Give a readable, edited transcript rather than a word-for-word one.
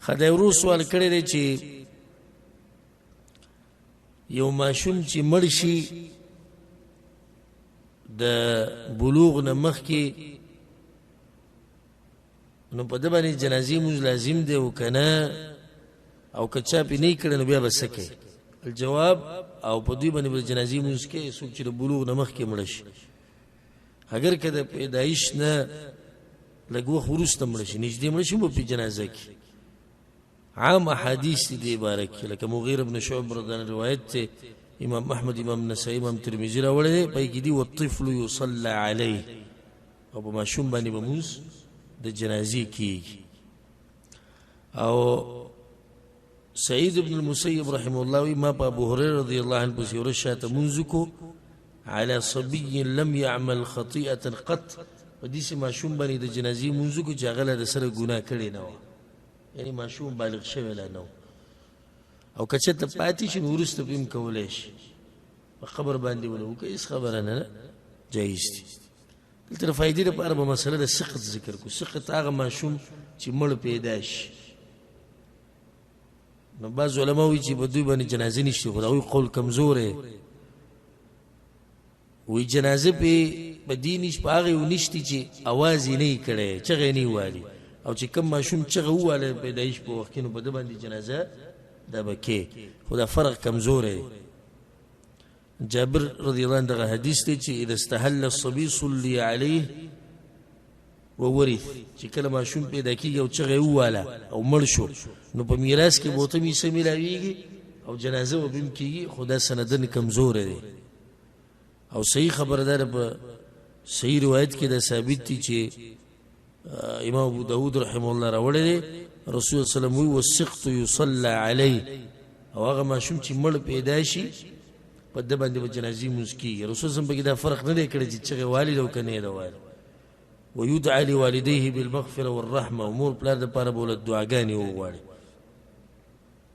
خدای ورو سوال کړی دی چې یو ماشوم چې مړ شي د بلوغ نه مخکې نو په ده باندې جنازې مونځ لازم دی او که نه او که چا پې نه یې کړی نو بیا به څه کوي الجواب او په دوی باندې به د جنازې مونځ کوي څوک چې د بلوغ نه مخکې مړه شي اگر که د پیدایش نه لږ وخت وروسته مړه شي نږدې مړه شي نو په جنازه کې عام احادیث دې باره کې لکه مغیره بن شعبه رضی روایت ته امام احمد امام نسائی امام ترمذی راوړی دی پای کې دي والطفل یصلی علیه او په ماشوم باندې به مونځ د جنازې کېږي او سعید بن المسیب رحمه الله وی ما په ابو هريره رضی الله عنه پسې ورځ شاته مونځ کو على صبي لم يعمل خطيئه قط په دې ماشوم باندې د جنازې مونځ کو چې هغه له سره ګناه کړی نه و یعنی ماشوم بالغ شوی لا نه او که چېرته پاتې شي نو وروسته به هم کولی شي په قبر باندې ولو که هېڅ خبره نه جایز دي دلته د فایدې لپاره به مسله د سقط ذکر کو سقط هغه ماشوم چې مړ پیدا شي نو بعض علما وایي چې په دوی باندې جنازه نشته خو د هغوی قول کمزوری وایي جنازه په دې په هغې ونشتي چې اواز یې نه یې کړی چغې نه یې والي او چې کوم ماشوم چغه وواله پیدایش په وخت کې نو په ده باندې جنازه دا به کې خو دا فرق کمزوری جابر رضی الله عنه دغه حدیث دی چې اذا استهل الصبي صلي عليه وورث چې کله ماشوم پیدا کېږي او چغه یې وواله او مړ شو نو په میراث کې به ورته حصه میلاویږي او جنازه به هم کېږي خو دا سندن کمزوری دی او صحیح خبره ده په صحیح روایت کې دا ثابت دی چې امام ابو داود رحمه الله راوړی دی رسول صلی الله علیه وسلم والسقط یصلی علیه او هغه ماشوم چې مړ پیدا شي په ده باندې به جنازې مونځ کېږي رسول صلی الله علیه وسلم پکې دا فرق نه دی کړی چې چغې والد او که نه یې د والد ویدعى لوالديه بالمغفره والرحمه او مور پلار دپاره به ولې دعاګانې وغواړي